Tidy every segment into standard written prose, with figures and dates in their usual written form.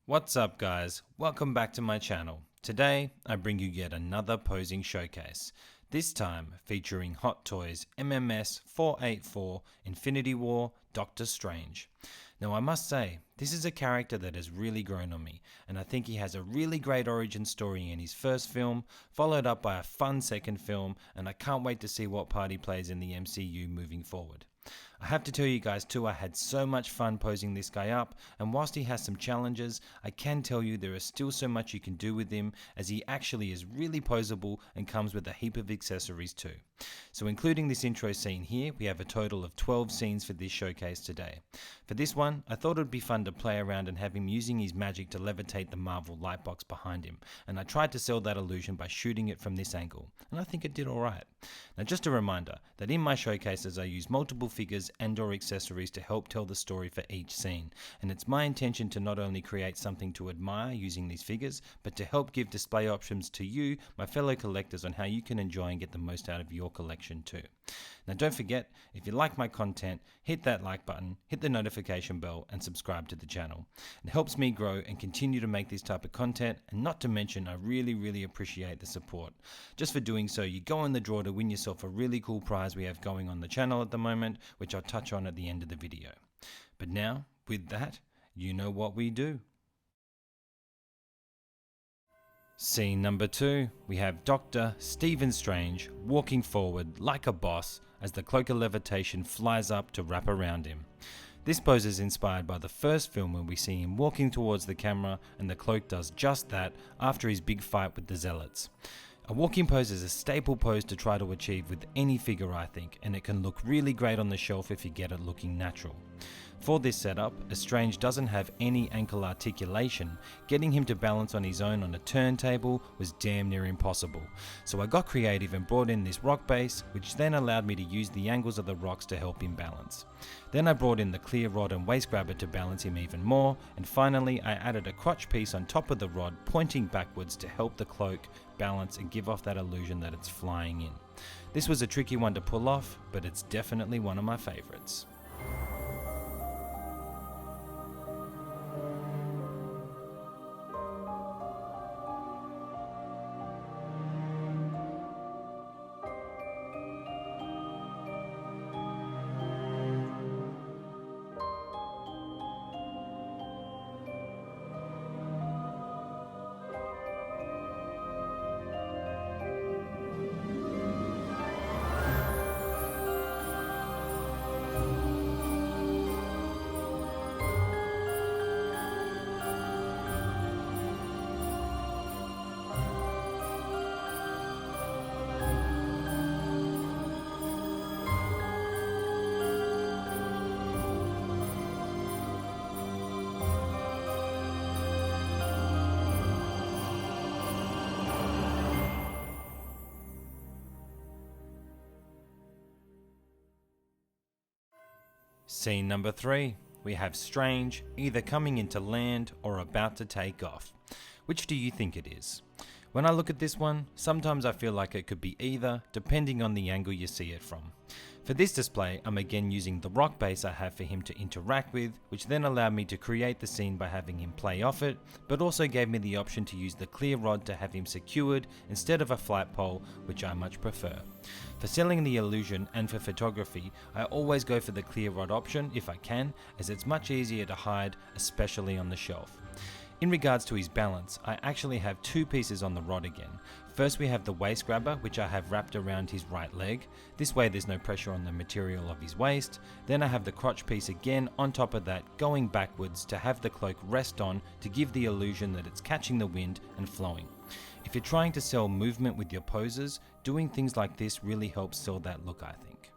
What's up guys, welcome back to my channel. Today I bring you yet another posing showcase, this time featuring Hot Toys MMS 484 Infinity War Doctor Strange. Now I must say, this is a character that has really grown on me, and I think he has a really great origin story in his first film, followed up by a fun second film, and I can't wait to see what part he plays in the MCU moving forward. I have to tell you guys too, I had so much fun posing this guy up, and whilst he has some challenges, I can tell you there is still so much you can do with him, as he actually is really poseable and comes with a heap of accessories too. So including this intro scene here, we have a total of 12 scenes for this showcase today. For this one, I thought it would be fun to play around and have him using his magic to levitate the Marvel lightbox behind him, and I tried to sell that illusion by shooting it from this angle, and I think it did alright. Now just a reminder that in my showcases I use multiple figures and or accessories to help tell the story for each scene, and it's my intention to not only create something to admire using these figures, but to help give display options to you, my fellow collectors, on how you can enjoy and get the most out of your collection too. Now don't forget, if you like my content, hit that like button, hit the notification bell and subscribe to the channel. It helps me grow and continue to make this type of content, and not to mention I really appreciate the support. Just for doing so, you go in the draw to win yourself a really cool prize we have going on the channel at the moment, which I'll touch on at the end of the video. But now, with that, you know what we do. Scene number 2, we have Dr. Stephen Strange walking forward like a boss as the cloak of levitation flies up to wrap around him. This pose is inspired by the first film when we see him walking towards the camera, and the cloak does just that after his big fight with the Zealots. A walking pose is a staple pose to try to achieve with any figure, I think, and it can look really great on the shelf if you get it looking natural. For this setup, as Strange doesn't have any ankle articulation, getting him to balance on his own on a turntable was damn near impossible. So I got creative and brought in this rock base, which then allowed me to use the angles of the rocks to help him balance. Then I brought in the clear rod and waist grabber to balance him even more, and finally I added a crotch piece on top of the rod pointing backwards to help the cloak balance and give off that illusion that it's flying in. This was a tricky one to pull off, but it's definitely one of my favorites. Scene number 3, we have Strange either coming into land or about to take off. Which do you think it is? When I look at this one, sometimes I feel like it could be either, depending on the angle you see it from. For this display, I'm again using the rock base I have for him to interact with, which then allowed me to create the scene by having him play off it, but also gave me the option to use the clear rod to have him secured instead of a flat pole, which I much prefer. For selling the illusion and for photography, I always go for the clear rod option if I can, as it's much easier to hide, especially on the shelf. In regards to his balance, I actually have two pieces on the rod again. First we have the waist grabber, which I have wrapped around his right leg. This way there's no pressure on the material of his waist. Then I have the crotch piece again on top of that, going backwards to have the cloak rest on to give the illusion that it's catching the wind and flowing. If you're trying to sell movement with your poses, doing things like this really helps sell that look, I think.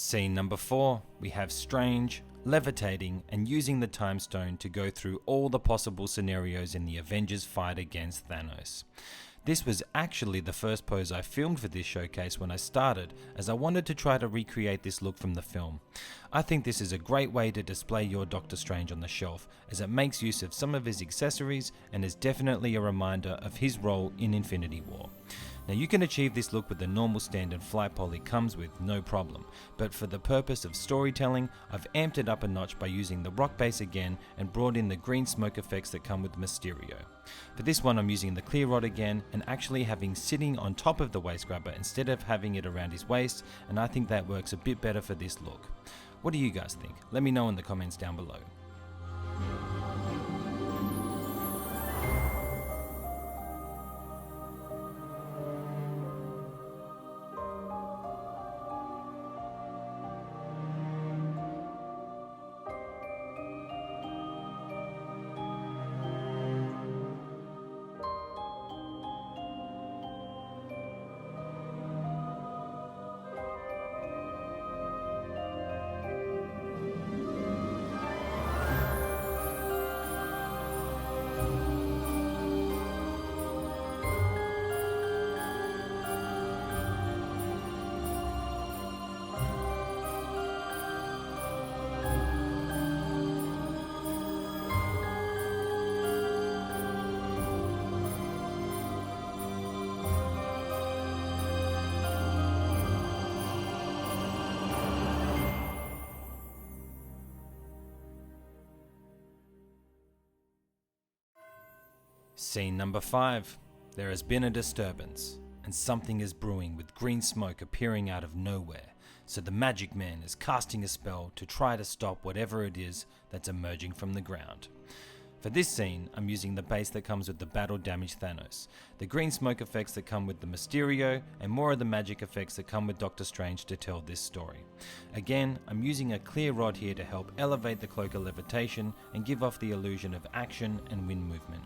Scene number 4, we have Strange, levitating and using the time stone to go through all the possible scenarios in the Avengers fight against Thanos. This was actually the first pose I filmed for this showcase when I started, as I wanted to try to recreate this look from the film. I think this is a great way to display your Doctor Strange on the shelf, as it makes use of some of his accessories and is definitely a reminder of his role in Infinity War. Now you can achieve this look with the normal standard flight pole it comes with, no problem, but for the purpose of storytelling, I've amped it up a notch by using the rock base again and brought in the green smoke effects that come with Mysterio. For this one I'm using the clear rod again and actually having sitting on top of the waist grabber instead of having it around his waist, and I think that works a bit better for this look. What do you guys think? Let me know in the comments down below. Scene number 5. There has been a disturbance, and something is brewing with green smoke appearing out of nowhere, so the Magic Man is casting a spell to try to stop whatever it is that's emerging from the ground. For this scene, I'm using the base that comes with the battle damaged Thanos, the green smoke effects that come with the Mysterio, and more of the magic effects that come with Doctor Strange to tell this story. Again, I'm using a clear rod here to help elevate the cloak of levitation and give off the illusion of action and wind movement.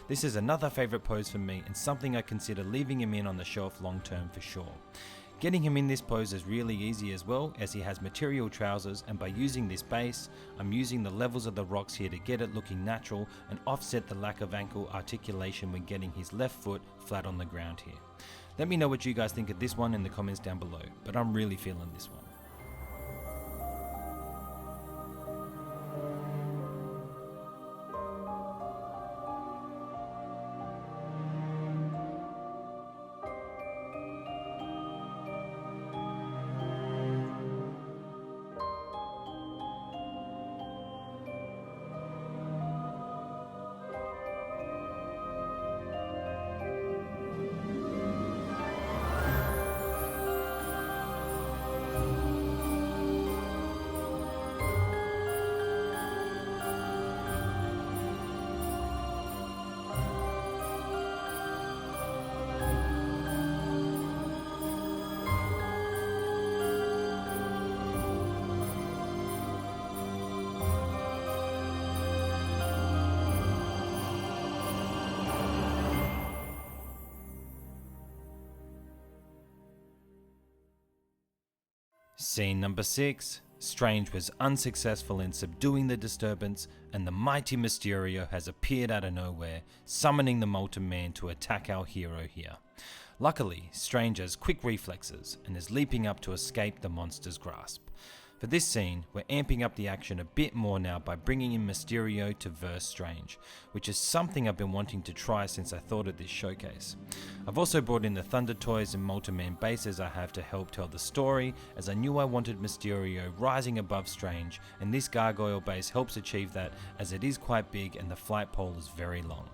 This is another favourite pose for me and something I consider leaving him in on the shelf long term for sure. Getting him in this pose is really easy as well, as he has material trousers, and by using this base, I'm using the levels of the rocks here to get it looking natural and offset the lack of ankle articulation when getting his left foot flat on the ground here. Let me know what you guys think of this one in the comments down below, but I'm really feeling this one. Scene number 6. Strange was unsuccessful in subduing the disturbance, and the mighty Mysterio has appeared out of nowhere, summoning the Multiverse to attack our hero here. Luckily, Strange has quick reflexes and is leaping up to escape the monster's grasp. For this scene, we're amping up the action a bit more now by bringing in Mysterio to verse Strange, which is something I've been wanting to try since I thought of this showcase. I've also brought in the Thunder Toys and Multiman bases I have to help tell the story, as I knew I wanted Mysterio rising above Strange, and this gargoyle base helps achieve that, as it is quite big and the flight pole is very long.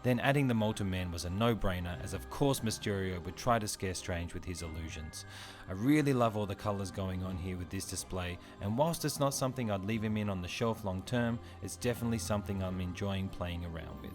Then adding the Multiman was a no-brainer, as of course Mysterio would try to scare Strange with his illusions. I really love all the colours going on here with this display, and whilst it's not something I'd leave him in on the shelf long term, it's definitely something I'm enjoying playing around with.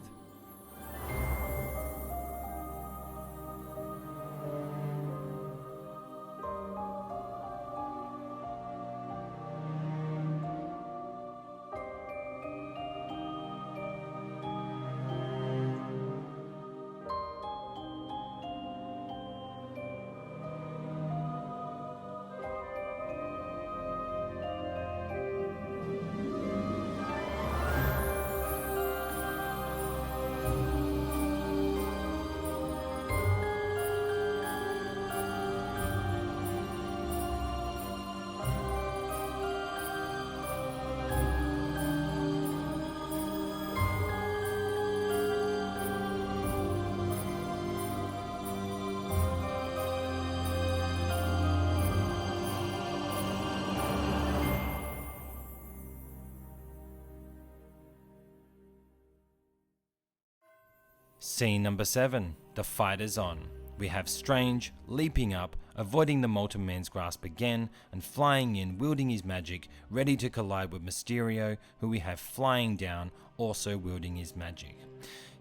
Scene number 7. The fight is on. We have Strange leaping up, avoiding the Multiman's grasp again, and flying in, wielding his magic, ready to collide with Mysterio, who we have flying down, also wielding his magic.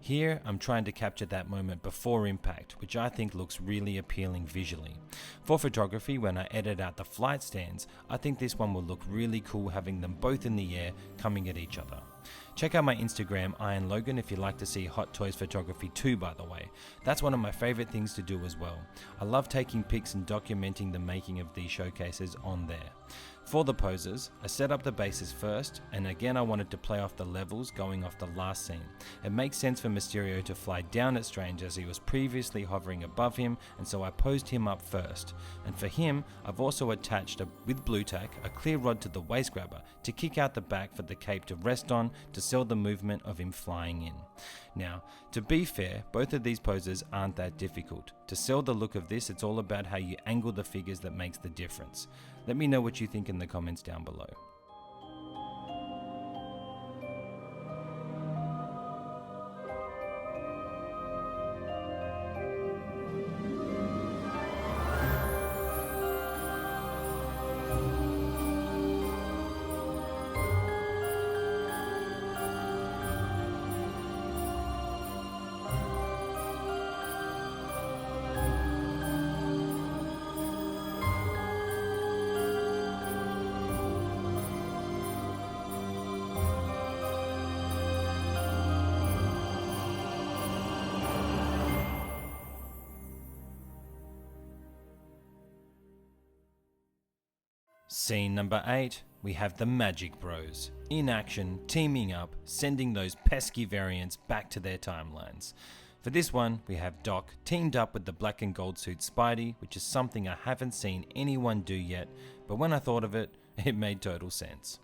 Here, I'm trying to capture that moment before impact, which I think looks really appealing visually. For photography, when I edit out the flight stands, I think this one will look really cool having them both in the air, coming at each other. Check out my Instagram, Iron Logan, if you'd like to see Hot Toys photography too, by the way. That's one of my favorite things to do as well. I love taking pics and documenting the making of these showcases on there. For the poses, I set up the bases first, and again I wanted to play off the levels going off the last scene. It makes sense for Mysterio to fly down at Strange as he was previously hovering above him, and so I posed him up first. And for him, I've also attached with blue tack a clear rod to the waist grabber to kick out the back for the cape to rest on to sell the movement of him flying in. Now, to be fair, both of these poses aren't that difficult. To sell the look of this, it's all about how you angle the figures that makes the difference. Let me know what you think in the comments down below. Scene number 8, we have the Magic Bros in action, teaming up, sending those pesky variants back to their timelines. For this one, we have Doc teamed up with the black and gold suit Spidey, which is something I haven't seen anyone do yet, but when I thought of it, it made total sense.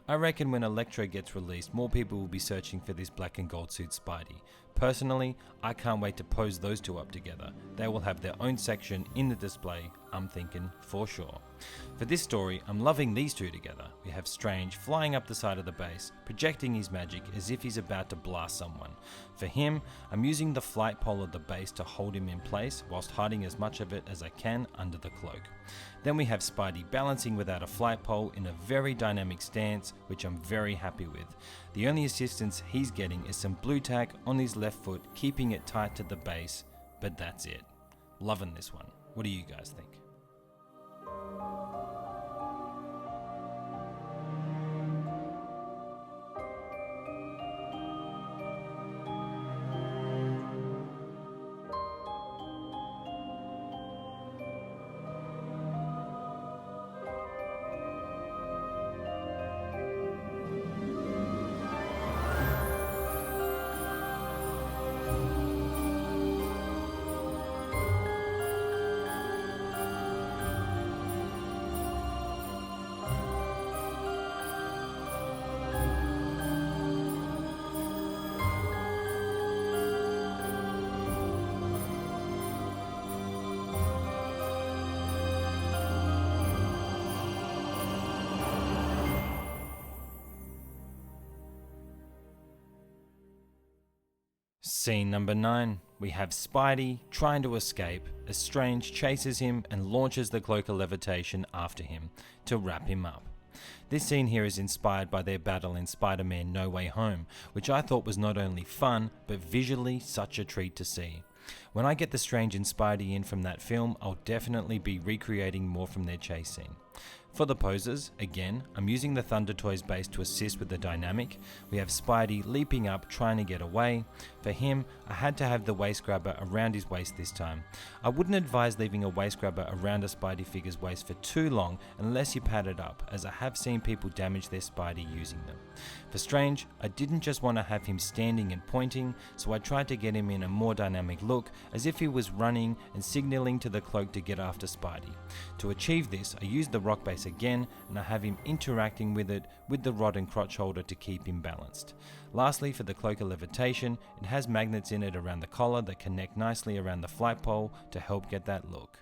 I reckon when Electro gets released, more people will be searching for this black and gold suit Spidey. Personally, I can't wait to pose those two up together. They will have their own section in the display, I'm thinking for sure. For this story, I'm loving these two together. We have Strange flying up the side of the base, projecting his magic as if he's about to blast someone. For him, I'm using the flight pole of the base to hold him in place whilst hiding as much of it as I can under the cloak. Then we have Spidey balancing without a flight pole in a very dynamic stance, which I'm very happy with. The only assistance he's getting is some blue tack on his left foot, keeping it tight to the base, but that's it. Loving this one. What do you guys think? Scene number 9, we have Spidey trying to escape as Strange chases him and launches the cloak of levitation after him to wrap him up. This scene here is inspired by their battle in SpiderMan No Way Home, which I thought was not only fun, but visually such a treat to see. When I get the Strange and Spidey in from that film, I'll definitely be recreating more from their chase scene. For the poses, again, I'm using the Thunder Toys base to assist with the dynamic. We have Spidey leaping up, trying to get away. For him, I had to have the waist grabber around his waist this time. I wouldn't advise leaving a waist grabber around a Spidey figure's waist for too long unless you pad it up, as I have seen people damage their Spidey using them. For Strange, I didn't just want to have him standing and pointing, so I tried to get him in a more dynamic look, as if he was running and signaling to the cloak to get after Spidey. To achieve this, I used the rock base again, and I have him interacting with it with the rod and crotch holder to keep him balanced. Lastly, for the cloak of levitation, it has magnets in it around the collar that connect nicely around the flight pole to help get that look.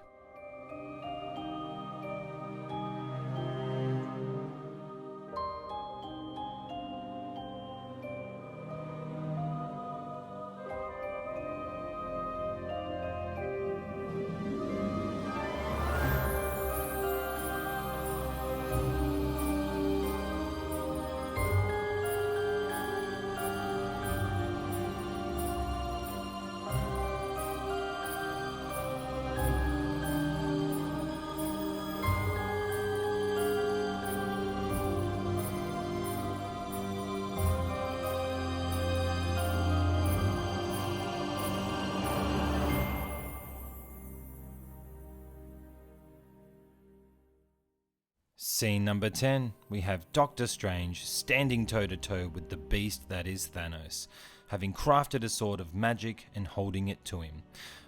Scene number 10, we have Doctor Strange standing toe to toe with the beast that is Thanos, having crafted a sword of magic and holding it to him.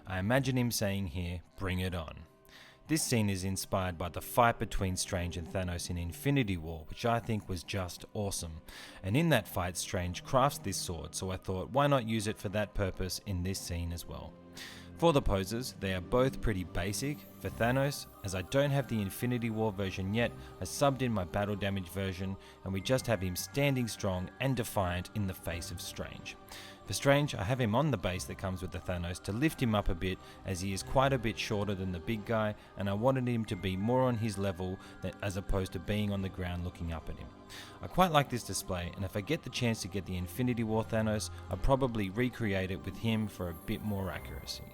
I imagine him saying here, "Bring it on." This scene is inspired by the fight between Strange and Thanos in Infinity War, which I think was just awesome. And in that fight, Strange crafts this sword, so I thought why not use it for that purpose in this scene as well. For the poses, they are both pretty basic. For Thanos, as I don't have the Infinity War version yet, I subbed in my battle damage version and we just have him standing strong and defiant in the face of Strange. For Strange, I have him on the base that comes with the Thanos to lift him up a bit, as he is quite a bit shorter than the big guy and I wanted him to be more on his level as opposed to being on the ground looking up at him. I quite like this display, and if I get the chance to get the Infinity War Thanos, I'll probably recreate it with him for a bit more accuracy.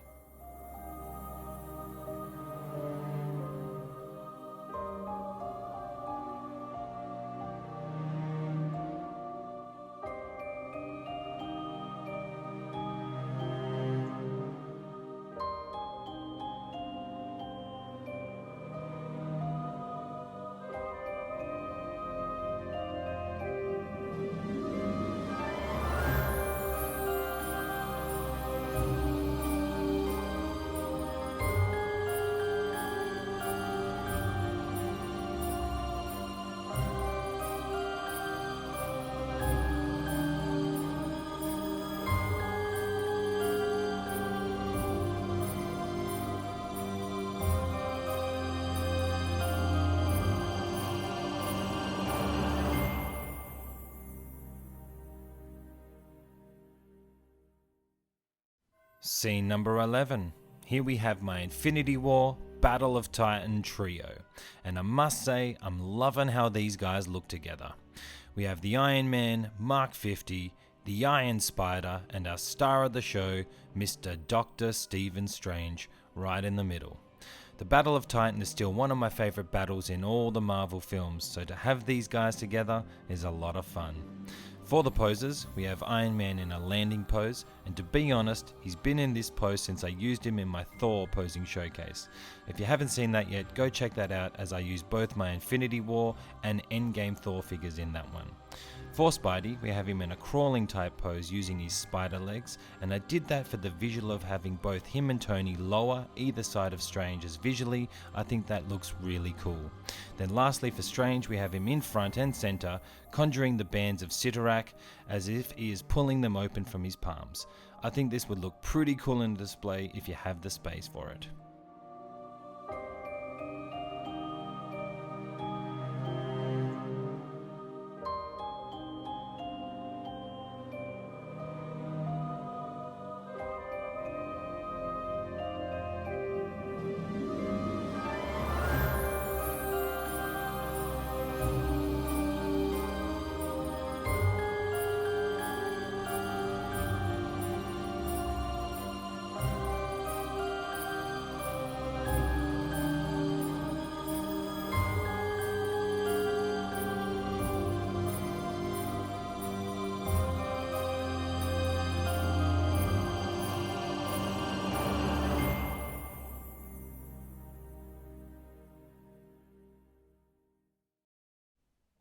Scene number 11. Here we have my Infinity War Battle of Titan trio, and I must say I'm loving how these guys look together. We have the Iron Man, Mark 50, the Iron Spider, and our star of the show, Mr. Dr. Stephen Strange, right in the middle. The Battle of Titan is still one of my favourite battles in all the Marvel films, so to have these guys together is a lot of fun. For the poses, we have Iron Man in a landing pose, and to be honest, he's been in this pose since I used him in my Thor posing showcase. If you haven't seen that yet, go check that out, as I use both my Infinity War and Endgame Thor figures in that one. For Spidey, we have him in a crawling type pose using his spider legs, and I did that for the visual of having both him and Tony lower either side of Strange, as visually I think that looks really cool. Then lastly for Strange, we have him in front and center, conjuring the bands of Sitarak as if he is pulling them open from his palms. I think this would look pretty cool in a display if you have the space for it.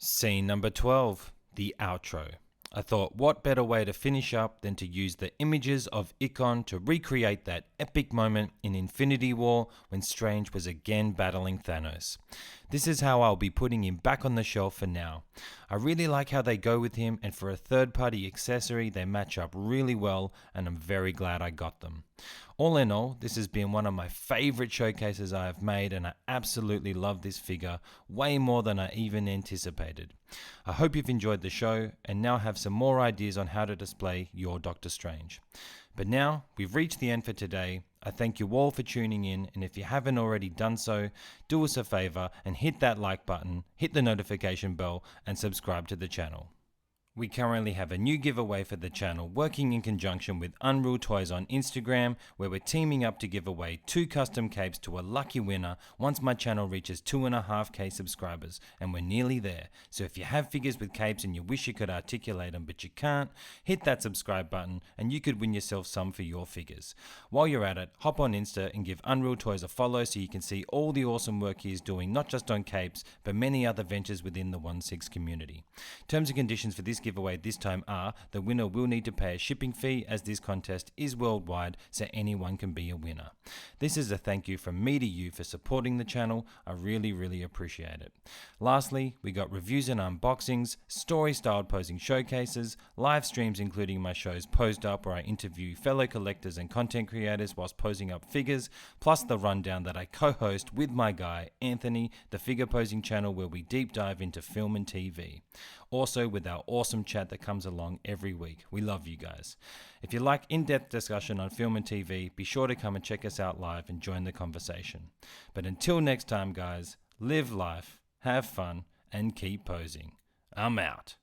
Scene number 12, the outro. I thought what better way to finish up than to use the images of Ikon to recreate that epic moment in Infinity War when Strange was again battling Thanos. This is how I'll be putting him back on the shelf for now. I really like how they go with him, and for a third-party accessory they match up really well, and I'm very glad I got them. All in all, this has been one of my favourite showcases I have made, and I absolutely love this figure way more than I even anticipated. I hope you've enjoyed the show and now have some more ideas on how to display your Doctor Strange. But now, we've reached the end for today. I thank you all for tuning in, and if you haven't already done so, do us a favour and hit that like button, hit the notification bell and subscribe to the channel. We currently have a new giveaway for the channel working in conjunction with Unreal Toys on Instagram, where we're teaming up to give away 2 custom capes to a lucky winner once my channel reaches 2.5k subscribers, and we're nearly there. So if you have figures with capes and you wish you could articulate them but you can't, hit that subscribe button and you could win yourself some for your figures. While you're at it, hop on Insta and give Unreal Toys a follow so you can see all the awesome work he is doing, not just on capes, but many other ventures within the 1/6 community. Terms and conditions for this giveaway this time are: the winner will need to pay a shipping fee, as this contest is worldwide, so anyone can be a winner. This is a thank you from me to you for supporting the channel. I really appreciate it. Lastly, we got reviews and unboxings, story styled posing showcases, live streams including my shows Posed Up, where I interview fellow collectors and content creators whilst posing up figures, plus the rundown that I co-host with my guy Anthony, the Figure Posing channel, where we deep dive into film and TV. Also with our awesome chat that comes along every week. We love you guys. If you like in-depth discussion on film and TV, be sure to come and check us out live and join the conversation. But until next time guys, live life, have fun, and keep posing. I'm out.